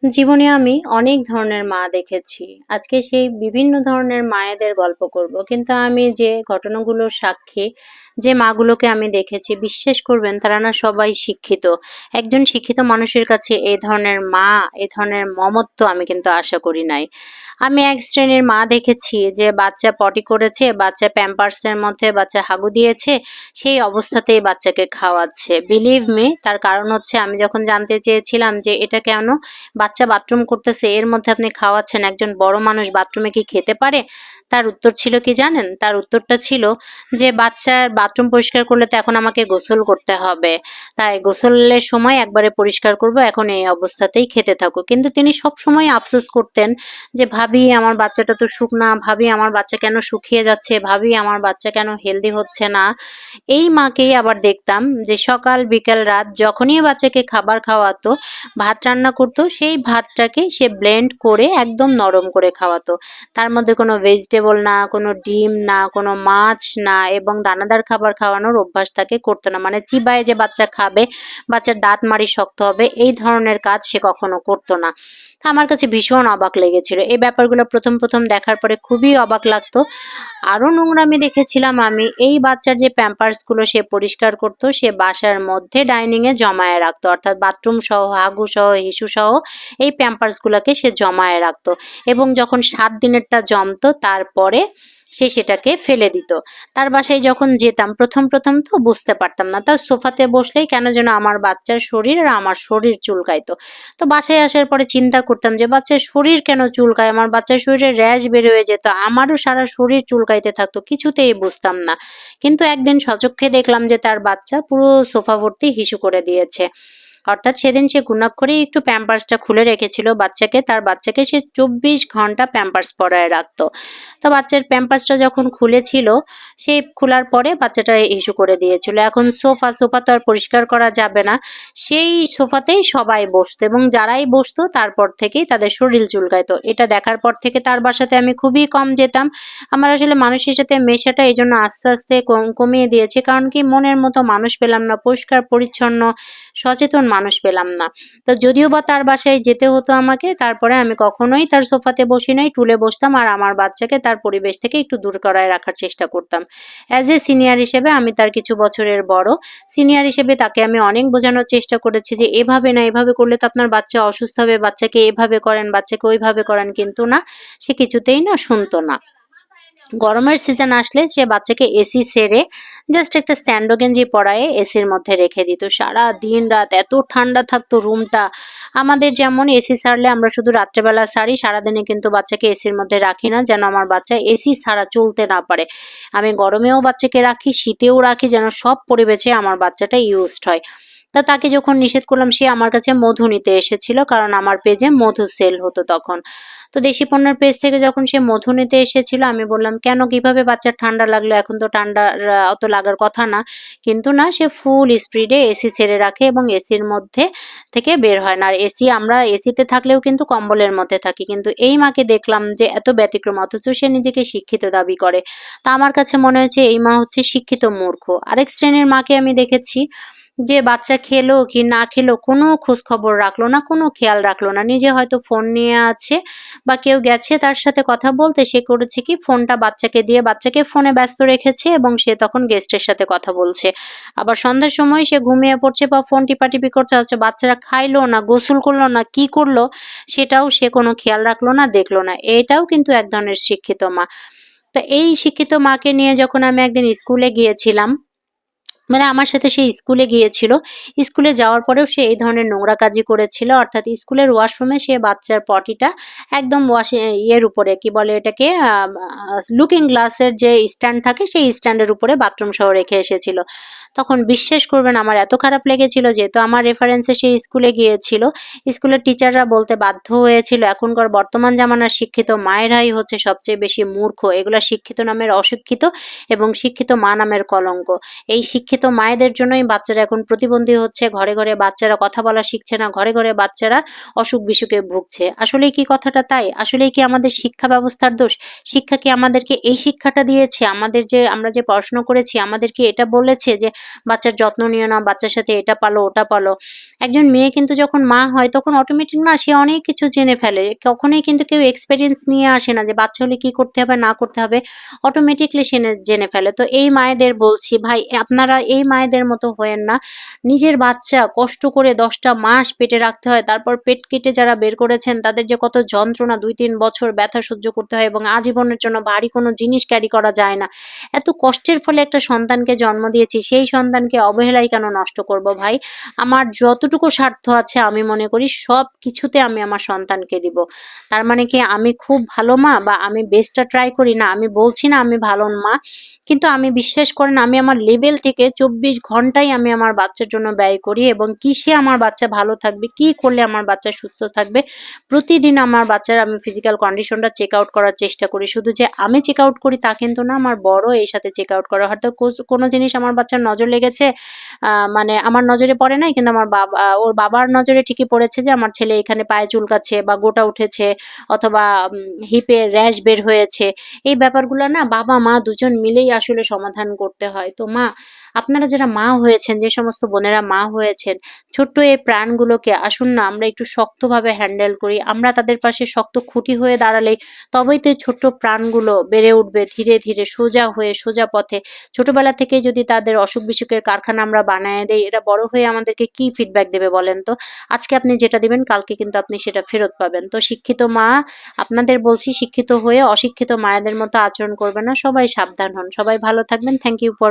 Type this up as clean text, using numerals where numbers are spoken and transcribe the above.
জীবনে আমি অনেক ধরনের মা দেখেছি। আজকে সেই বিভিন্ন ধরনের মায়েদের গল্প করব। কিন্তু আমি যে ঘটনাগুলোর সাক্ষী, যে মাগুলোকে আমি দেখেছি, বিশ্বাস করবেন তারা না সবাই শিক্ষিত। একজন শিক্ষিত মানুষের কাছে এই ধরনের মা, এই ধরনের মমত্ব আমি কিন্তু আশা করি নাই। আমি এক শ্রেণীর মা দেখেছি যে বাচ্চা পটি করেছে, বাচ্চা প্যাম্পার্সের মধ্যে বাচ্চা হাগু দিয়েছে, সেই অবস্থাতেই বাচ্চাকে খাওয়াচ্ছে। বিলিভ মি, তার কারণ হচ্ছে আমি যখন জানতে চেয়েছিলাম যে এটা কেন বাচ্চা বাথরুম করতেছে এর মধ্যে আপনি খাওয়াচ্ছেন, একজন বড় মানুষ বাথরুমে কি খেতে পারে? তার উত্তর ছিল কি জানেন? তার উত্তরটা ছিল যে বাচ্চার বাথরুম পরিষ্কার করলে তো এখন আমাকে গোসল করতে হবে, তাই গোসলের সময় একবারে পরিষ্কার করব, এখন এই অবস্থাতেই খেতে থাকো। কিন্তু তিনি সব সময় আফসোস করতেন যে ভাবি আমার বাচ্চাটা তো শুকনা, ভাবি আমার বাচ্চা কেন শুকিয়ে যাচ্ছে, ভাবি আমার বাচ্চা কেন হেলদি হচ্ছে না। এই মাকেই আবার দেখতাম যে সকাল বিকেল রাত যখনই বাচ্চাকে খাবার খাওয়াতো, ভাত রান্না করতো, সেই ভাতটাকে সে ব্লেন্ড করে একদম নরম করে খাওয়াতো। তার মধ্যে কোনো ভেজিটেবল না, কোনো ডিম না, কোনো মাছ না, এবং দানাদার খাবার খাওয়ানোর অভ্যাস তাকে করতো না। মানে চিবায়ে যে বাচ্চা খাবে, বাচ্চার দাঁত মাড়ি শক্ত হবে, এই ধরনের কাজ সে কখনো করতো না। তা আমার কাছে ভীষণ অবাক লেগেছিল। এই ব্যাপারগুলো প্রথম দেখার পরে খুবই অবাক লাগতো। আরো নোংরামি দেখেছিলাম আমি, এই বাচ্চার যে প্যাম্পার্স গুলো সে পরিষ্কার করতো, সে বাসার মধ্যে ডাইনিং এ জমায়ে রাখতো, অর্থাৎ বাথরুম সহ, হাগু সহ, হিসু সহ এই প্যাম্পার্স গুলাকে সে জমায়ে রাখতো। এবং যখন 7 দিনেরটা জমতো তারপরে সে সেটাকে ফেলে দিত। তার বাসায় যখন যেতাম প্রথম তো বুঝতে পারতাম না, তার সোফাতে বসলেই কেন যেন আমার বাচ্চার শরীর আর আমার শরীর চুলকাইতো। তো বাসায় আসার পরে চিন্তা করতাম যে বাচ্চার শরীর কেন চুলকায়, আমার বাচ্চার শরীরে র্যাশ বের হয়ে যেত, আমারও সারা শরীর চুলকাইতে থাকতো, কিছুতেই বুঝতাম না। কিন্তু একদিন সচক্ষে দেখলাম যে তার বাচ্চা পুরো সোফা ভর্তি হিসু করে দিয়েছে। অর্থাৎ সেদিন সে ঘুণাক্ষরেই একটু প্যাম্পার্সটা খুলে রেখেছিল বাচ্চাকে, তার বাচ্চাকে সে 24 ঘন্টা প্যাম্পার্স পরায় রাখতো। তো বাচ্চার প্যাম্পার্সটা যখন খুলেছিল, সে খোলার পরে বাচ্চাটা ইস্যু করে দিয়েছিল। এখন সোফা তো আর পরিষ্কার করা যাবে না, সেই সোফাতেই সবাই বসতো, এবং যারাই বসতো তারপর থেকেই তাদের শরীর চুলকাইতো। এটা দেখার পর থেকে তার বাসাতে আমি খুবই কম যেতাম। আমার আসলে মানুষের সাথে মেশাটা এই জন্য আস্তে কমিয়ে দিয়েছি, কারণ কি মনের মতো মানুষ পেলাম না, পরিষ্কার পরিচ্ছন্ন সচেতন মানুষ পেলাম না। তো যদিও বা তার বাসায় যেতে হতো আমাকে, তারপরে আমি কখনোই তার সোফাতে বসি নাই, টুলে বসতাম আর আমার বাচ্চাকে তার পরিবেশ থেকে একটু দূর করায় রাখার চেষ্টা করতাম। অ্যাজ এ সিনিয়র হিসেবে, আমি তার কিছু বছরের বড়, সিনিয়র হিসেবে তাকে আমি অনেক বোঝানোর চেষ্টা করেছি যে এভাবে না, এভাবে করলে তো আপনার বাচ্চা অসুস্থ হবে, বাচ্চাকে এভাবে করেন, বাচ্চাকে ওইভাবে করেন, কিন্তু না, সে কিছুতেই না শুনতো না। গরমের সিজন আসলে সে বাচ্চাকে এসি সেরে জাস্ট একটা স্যান্ডো গেঞ্জি পরায়ে এসির মধ্যে রেখে দিত। সারা দিন রাত এত ঠান্ডা থাকতো রুমটা। আমাদের যেমন এসি ছাড়লে আমরা শুধু রাত্রেবেলা ছাড়ি, সারাদিনে কিন্তু বাচ্চাকে এসির মধ্যে রাখি না, যেন আমার বাচ্চা এসি ছাড়া চলতে না পারে। আমি গরমেও বাচ্চাকে রাখি, শীতেও রাখি, যেন সব পরিবেশে আমার বাচ্চাটা ইউজড হয়। তা তাকে যখন নিষেধ করলাম, সে আমার কাছে মধু নিতে এসেছিল, কারণ আমার পেজে মধু সেল হতো তখন। তো দেশি পণ্যের পেজ থেকে যখন সে মধু নিতে এসেছিল, আমি বললাম কেন, কিভাবে বাচ্চার ঠান্ডা লাগলো, এখন তো ঠান্ডা অত লাগার কথা না। কিন্তু না, সে ফুল স্পিডে এসি ছেড়ে রাখে এবং এসির মধ্যে থেকে বের হয় না। আর আমরা এসিতে থাকলেও কিন্তু কম্বলের মধ্যে থাকি, কিন্তু এই মাকে দেখলাম যে এত ব্যতিক্রম, অথচ সে নিজেকে শিক্ষিত দাবি করে। তা আমার কাছে মনে হয়েছে এই মা হচ্ছে শিক্ষিত মূর্খ। আরেক শ্রেণীর মাকে আমি দেখেছি যে বাচ্চা খেলো কি না খেলো কোনো খোঁজ খবর রাখলো না, কোনো খেয়াল রাখলো না। নিজে হয়তো ফোন নিয়ে আছে, বা কেউ গেছে তার সাথে কথা বলতে, সে করেছে কি ফোনটা বাচ্চাকে দিয়ে বাচ্চাকে ফোনে ব্যস্ত রেখেছে, এবং সে তখন গেস্টের সাথে কথা বলছে। আবার সন্ধ্যার সময় সে ঘুমিয়ে পড়ছে বা ফোন টিপাটিপি করতে হচ্ছে, বাচ্চারা খাইলো না, গোসল করলো না, কি করলো সেটাও সে কোনো খেয়াল রাখলো না, দেখলো না। এটাও কিন্তু এক ধরনের শিক্ষিত মা। তো এই শিক্ষিত মাকে নিয়ে যখন আমি একদিন স্কুলে গিয়েছিলাম, মানে আমার সাথে সে স্কুলে গিয়েছিল। স্কুলে যাওয়ার পরেও সে এই ধরনের নোংরা কাজই করেছিল। অর্থাৎ স্কুলের ওয়াশরুমে সে বাচ্চার পটিটা একদম ইয়ের উপরে, কি বলে এটাকে, লুকিং গ্লাসের যে স্ট্যান্ড থাকে সেই স্ট্যান্ডের উপরে বাথরুম সহ রেখে এসেছিল। তখন বিশ্বাস করবেন আমার এত খারাপ লেগেছিল, যেহেতু আমার রেফারেন্সে সে স্কুলে গিয়েছিল, স্কুলের টিচাররা বলতে বাধ্য হয়েছিল এখনকার বর্তমান জামানার শিক্ষিত মায়েরাই হচ্ছে সবচেয়ে বেশি মূর্খ, এগুলা শিক্ষিত নামের অশিক্ষিত এবং শিক্ষিত মা নামের কলঙ্ক। এই শিক্ষিত শিক্ষিত মায়েদের জন্যই বাচ্চারা এখন প্রতিবন্ধী হচ্ছে, ঘরে ঘরে বাচ্চারা কথা বলা শিখছে না, ঘরে ঘরে বাচ্চারা অসুখ বিসুখে ভুগছে। আসলেই কি কথাটা তাই? আসলেই কি আমাদের শিক্ষা ব্যবস্থার দোষ? শিক্ষা কি আমাদেরকে এই শিক্ষাটা দিয়েছে? আমরা যে পড়াশোনা করেছি আমাদেরকে এটা বলেছে যে বাচ্চার যত্ন নিও না, বাচ্চার সাথে এটা পালো ওটা পালো। একজন মেয়ে কিন্তু যখন মা হয় তখন অটোমেটিক না সে অনেক কিছু জেনে ফেলে। কখনোই কিন্তু কেউ এক্সপেরিয়েন্স নিয়ে আসে না যে বাচ্চা হলে কি করতে হবে না করতে হবে। অটোমেটিকলি সে জেনে ফেলে। তো এই মায়েদের বলছি ভাই আপনারা এই মায়েদের মতো হয়েন না। নিজের বাচ্চা কষ্ট করে ১০ টা মাস পেটে রাখতে হয়। তারপর পেট কেটে যারা বের করেছেন তাদের যে কত যন্ত্রণা ২-৩ বছর ব্যথা সহ্য করতে হয় এবং আজীবনের জন্য ভারী কোনো জিনিস ক্যারি করা যায় না। এত কষ্টের ফলে একটা সন্তানকে জন্ম দিয়েছি, সেই সন্তানকে অবহেলায় কেন নষ্ট করব ভাই? আমার যতটুকু স্বার্থ আছে আমি মনে করি সবকিছুতে আমি আমার সন্তানকে দিব। তার মানে কি আমি খুব ভালো মা বা আমি বেস্টটা ট্রাই করি না? আমি বলছি না আমি ভালো মা। কিন্তু আমি বিশ্বাস করেন আমি আমার লেভেল থেকে ২৪ ঘন্টাই আমি আমার বাচ্চার জন্য ব্যয় করি এবং কিসে আমার বাচ্চা ভালো থাকবে, কি করলে আমার বাচ্চা সুস্থ থাকবে। প্রতিদিন আমার বাচ্চার আমি ফিজিক্যাল কন্ডিশনটা চেক আউট করার চেষ্টা করি। শুধু যে আমি চেক আউট করি তা কিন্তু না, আমার বড়ও এর সাথে চেক আউট করে। হয়তো কোনো জিনিস আমার বাচ্চার নজর লেগেছে, মানে আমার নজরে পড়ে নাই কিন্তু ওর বাবার নজরে ঠিকই পড়েছে যে আমার ছেলে এখানে পায়ে চুলকাচ্ছে বা গোটা উঠেছে অথবা হিপে র‍্যাশ বের হয়েছে। এই ব্যাপারগুলো না বাবা-মা দুজন মিলেই আসলে সমাধান করতে হয়। তো মা, আপনারা যারা মা হয়েছেন, যে সমস্ত বোনেরা মা হয়েছেন, ছোট্ট এই প্রাণগুলোকে আসুন না আমরা একটু শক্তভাবে হ্যান্ডেল করি। আমরা তাদের পাশে শক্ত খুঁটি হয়ে দাঁড়ালেই তবেই তো এই ছোট্ট প্রাণগুলো বেড়ে উঠবে ধীরে, ধীরে সোজা হয়ে সোজা পথে। ছোটবেলা থেকেই যদি তাদের অসুখ-বিসুখের কারখানা আমরা বানায়ে দেই, এরা বড় হয়ে আমাদেরকে কি ফিডব্যাক দেবে বলেন তো? আজকে আপনি যেটা দিবেন কালকে কিন্তু আপনি সেটা ফেরত পাবেন। তো শিক্ষিত মা আপনাদের বলছি শিক্ষিত হয়ে অশিক্ষিত মায়েদের মতো আচরণ করবেন না। সবাই সাবধান হন। সবাই ভালো থাকবেন। Thank you for